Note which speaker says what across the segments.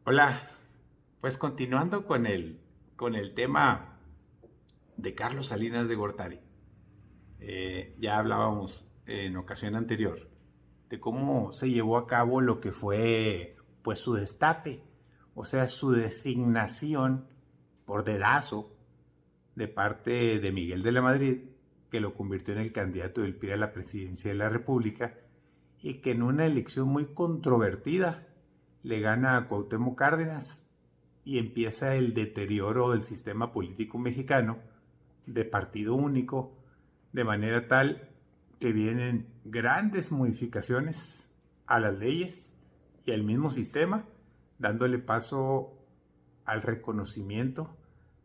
Speaker 1: Hola, pues continuando con el tema de Carlos Salinas de Gortari. Ya hablábamos en ocasión anterior de cómo se llevó a cabo lo que fue pues su destape, o sea, su designación por dedazo de parte de Miguel de la Madrid, que lo convirtió en el candidato del PRI a la presidencia de la República y que en una elección muy controvertida le gana a Cuauhtémoc Cárdenas y empieza el deterioro del sistema político mexicano de partido único, de manera tal que vienen grandes modificaciones a las leyes y al mismo sistema, dándole paso al reconocimiento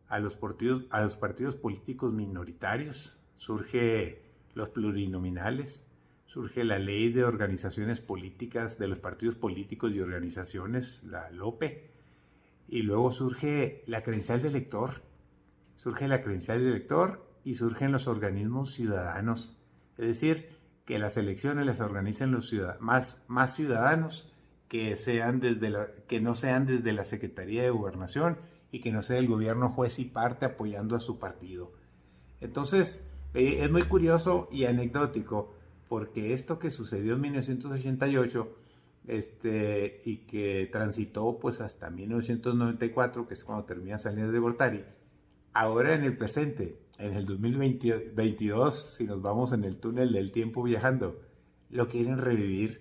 Speaker 1: a los partidos políticos minoritarios. Surge los plurinominales, surge la ley de organizaciones políticas de los partidos políticos y organizaciones, la LOPE, y luego surge la credencial de elector, y surgen los organismos ciudadanos, es decir, que las elecciones las organizan más ciudadanos que no sean desde la Secretaría de Gobernación y que no sea el gobierno juez y parte apoyando a su partido. Entonces, es muy curioso y anecdótico porque esto que sucedió en 1988 y que transitó pues hasta 1994, que es cuando termina Salinas de Gortari, ahora en el presente, en el 2022, si nos vamos en el túnel del tiempo viajando, lo quieren revivir,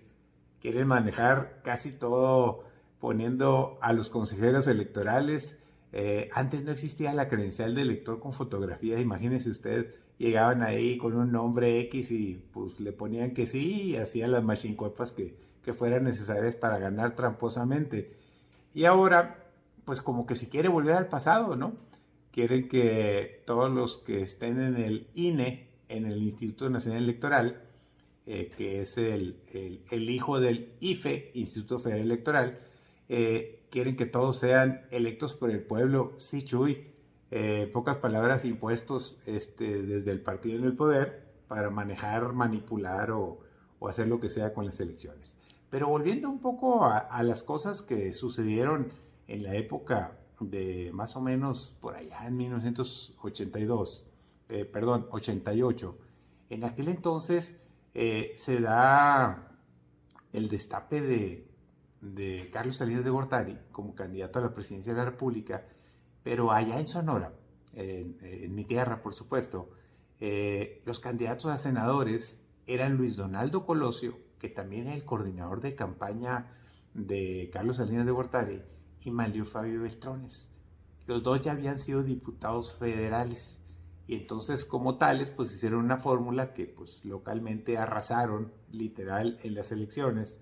Speaker 1: quieren manejar casi todo poniendo a los consejeros electorales. Antes no existía la credencial de elector con fotografía, imagínense usted, llegaban ahí con un nombre X y pues le ponían que sí y hacían las machincuepas que fueran necesarias para ganar tramposamente. Y ahora, pues como que se quiere volver al pasado, ¿no? Quieren que todos los que estén en el INE, en el Instituto Nacional Electoral, que es el hijo del IFE, Instituto Federal Electoral, quieren que todos sean electos por el pueblo. Sí, Chuy, pocas palabras, impuestos desde el partido en el poder para manejar, manipular o hacer lo que sea con las elecciones. Pero volviendo un poco a las cosas que sucedieron en la época de más o menos por allá en 1982, perdón, 88, en aquel entonces se da el destape de Carlos Salinas de Gortari como candidato a la presidencia de la República, pero allá en Sonora, en mi tierra, por supuesto, los candidatos a senadores eran Luis Donaldo Colosio, que también es el coordinador de campaña de Carlos Salinas de Gortari, y Manlio Fabio Beltrones. Los dos ya habían sido diputados federales y entonces como tales pues hicieron una fórmula que pues localmente arrasaron literal en las elecciones.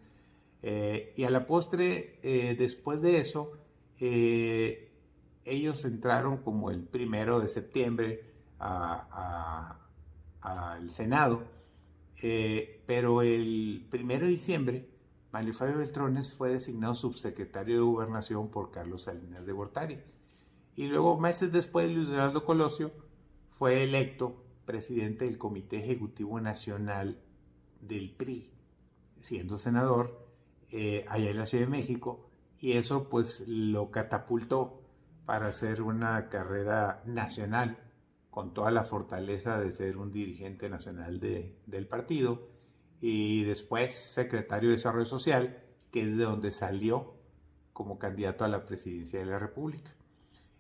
Speaker 1: Y a la postre, después de eso, ellos entraron como el 1 de septiembre al Senado, pero el 1 de diciembre, Manlio Fabio Beltrones fue designado subsecretario de Gobernación por Carlos Salinas de Gortari. Y luego, meses después, Luis Donaldo Colosio fue electo presidente del Comité Ejecutivo Nacional del PRI, siendo senador allá en la Ciudad de México, y eso pues lo catapultó para hacer una carrera nacional con toda la fortaleza de ser un dirigente nacional del partido y después secretario de Desarrollo Social, que es de donde salió como candidato a la presidencia de la República.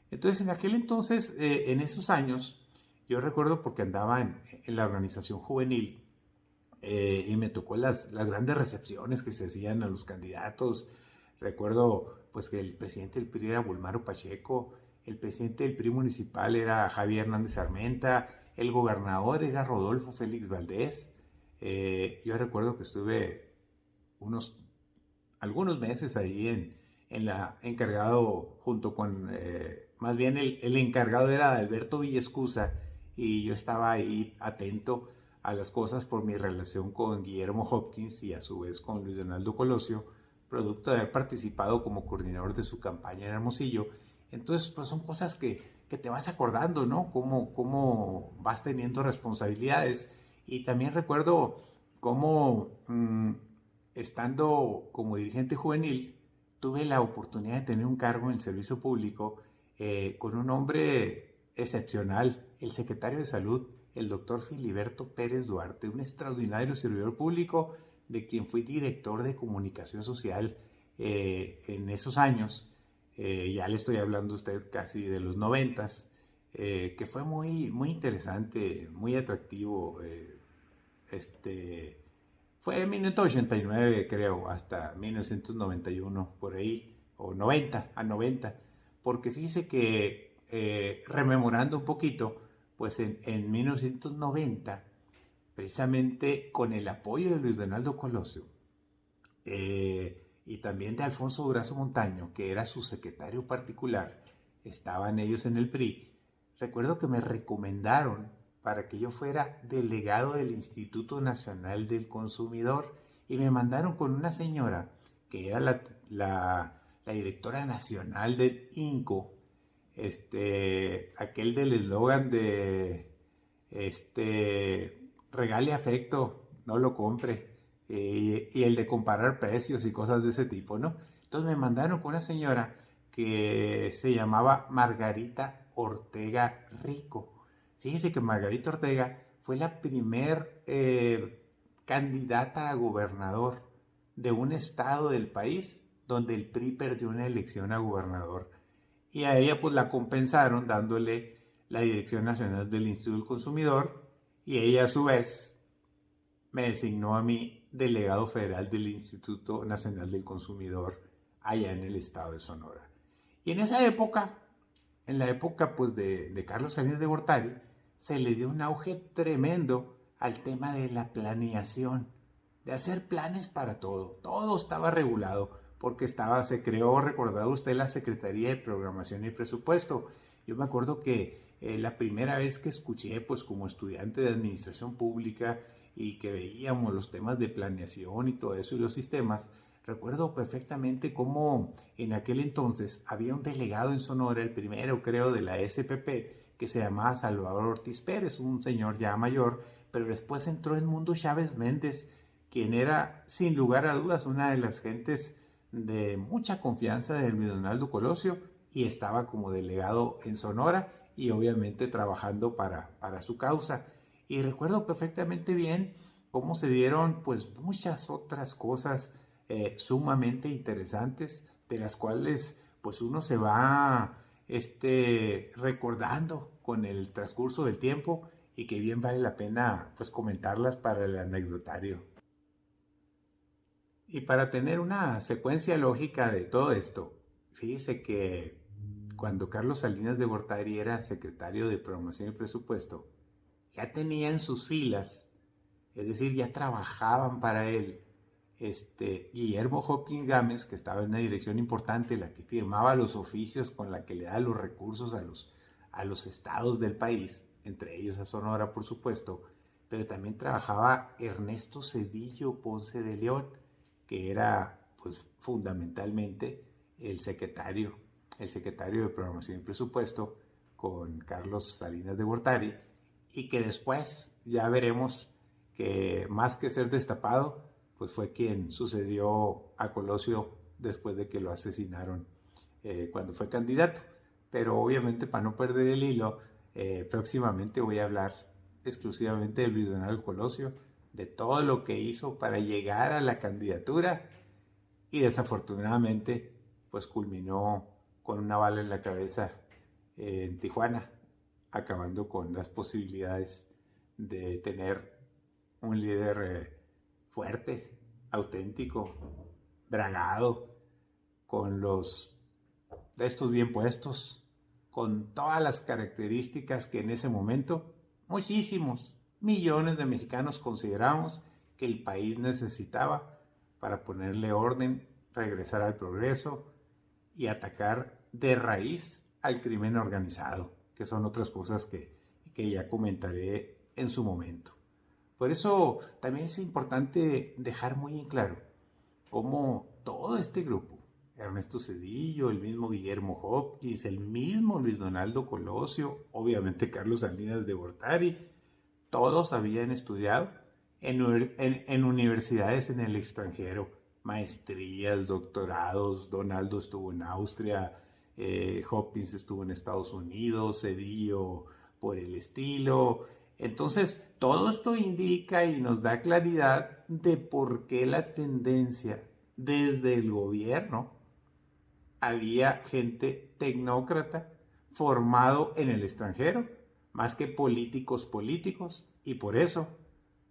Speaker 1: Entonces, en aquel entonces, en esos años, yo recuerdo porque andaba en la organización juvenil y me tocó las grandes recepciones que se hacían a los candidatos. Recuerdo pues que el presidente del PRI era Bulmaro Pacheco, el presidente del PRI municipal era Javier Hernández Armenta, el gobernador era Rodolfo Félix Valdés. Yo recuerdo que estuve unos algunos meses ahí en la encargado junto con, más bien el encargado era Alberto Villescusa y yo estaba ahí atento a las cosas por mi relación con Guillermo Hopkins y a su vez con Luis Donaldo Colosio, producto de haber participado como coordinador de su campaña en Hermosillo. Entonces, pues son cosas que te vas acordando, ¿no? Cómo vas teniendo responsabilidades. Y también recuerdo cómo estando como dirigente juvenil, tuve la oportunidad de tener un cargo en el servicio público con un hombre excepcional, el secretario de Salud, el doctor Filiberto Pérez Duarte, un extraordinario servidor público de quien fui director de comunicación social en esos años. Ya le estoy hablando a usted casi de los 90s, que fue muy, muy interesante, muy atractivo. Fue en 1989, creo, hasta 1991, por ahí, o 90, a 90, porque fíjese que, rememorando un poquito, pues en 1990, precisamente con el apoyo de Luis Donaldo Colosio, y también de Alfonso Durazo Montaño, que era su secretario particular, estaban ellos en el PRI, recuerdo que me recomendaron para que yo fuera delegado del Instituto Nacional del Consumidor y me mandaron con una señora que era la directora nacional del INCO, aquel del eslogan de regale afecto, no lo compre, y el de comparar precios y cosas de ese tipo, ¿no? Entonces me mandaron con una señora que se llamaba Margarita Ortega Rico. Fíjese que Margarita Ortega fue la primer candidata a gobernador de un estado del país donde el PRI perdió una elección a gobernador. Y a ella pues la compensaron dándole la Dirección Nacional del Instituto del Consumidor y ella a su vez me designó a mí delegado federal del Instituto Nacional del Consumidor allá en el estado de Sonora. Y en esa época, en la época pues de Carlos Salinas de Gortari, se le dio un auge tremendo al tema de la planeación, de hacer planes para todo. Todo estaba regulado porque se creó, recordado usted, la Secretaría de Programación y Presupuesto. Yo me acuerdo que la primera vez que escuché, pues como estudiante de Administración Pública y que veíamos los temas de planeación y todo eso y los sistemas, recuerdo perfectamente cómo en aquel entonces había un delegado en Sonora, el primero creo de la SPP, que se llamaba Salvador Ortiz Pérez, un señor ya mayor, pero después entró en Mundo Chávez Méndez, quien era sin lugar a dudas una de las gentes de mucha confianza de Luis Donaldo Colosio y estaba como delegado en Sonora y obviamente trabajando para su causa. Y recuerdo perfectamente bien cómo se dieron pues muchas otras cosas sumamente interesantes de las cuales pues uno se va recordando con el transcurso del tiempo y que bien vale la pena pues comentarlas para el anecdotario. Y para tener una secuencia lógica de todo esto, fíjese que cuando Carlos Salinas de Gortari era secretario de Promoción y Presupuesto, ya tenía en sus filas, es decir, ya trabajaban para él, Guillermo Hopkins Gámez, que estaba en una dirección importante, la que firmaba los oficios con la que le da los recursos a los estados del país, entre ellos a Sonora, por supuesto, pero también trabajaba Ernesto Cedillo Ponce de León, que era pues fundamentalmente el secretario de Programación y Presupuesto con Carlos Salinas de Gortari, y que después ya veremos que más que ser destapado, pues fue quien sucedió a Colosio después de que lo asesinaron cuando fue candidato. Pero obviamente para no perder el hilo, próximamente voy a hablar exclusivamente de Luis Donaldo Colosio, de todo lo que hizo para llegar a la candidatura y desafortunadamente pues culminó con una bala en la cabeza en Tijuana, acabando con las posibilidades de tener un líder fuerte, auténtico, bragado, con los de estos bien puestos, con todas las características que en ese momento muchísimos millones de mexicanos consideramos que el país necesitaba para ponerle orden, regresar al progreso y atacar de raíz al crimen organizado, que son otras cosas que ya comentaré en su momento. Por eso también es importante dejar muy en claro cómo todo este grupo, Ernesto Cedillo, el mismo Guillermo Hopkins, el mismo Luis Donaldo Colosio, obviamente Carlos Salinas de Gortari, todos habían estudiado en universidades en el extranjero, maestrías, doctorados. Donaldo estuvo en Austria, Hopkins estuvo en Estados Unidos, Cedillo por el estilo. Entonces, todo esto indica y nos da claridad de por qué la tendencia desde el gobierno había gente tecnócrata formado en el extranjero, más que políticos, y por eso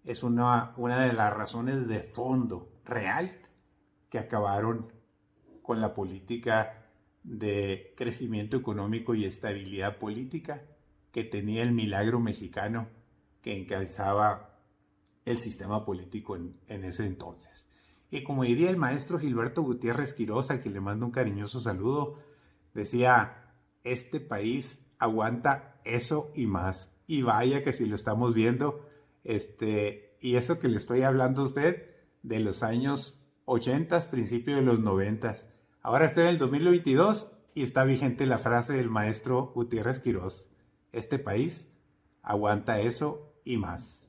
Speaker 1: es una de las razones de fondo real que acabaron con la política de crecimiento económico y estabilidad política que tenía el milagro mexicano que encabezaba el sistema político en ese entonces. Y como diría el maestro Gilberto Gutiérrez Quiroz, a quien le mando un cariñoso saludo, decía, este país aguanta eso y más. Y vaya que si lo estamos viendo, y eso que le estoy hablando a usted de los años 80, principio de los 90. Ahora estoy en el 2022 y está vigente la frase del maestro Gutiérrez Quiroz. Este país aguanta eso y más.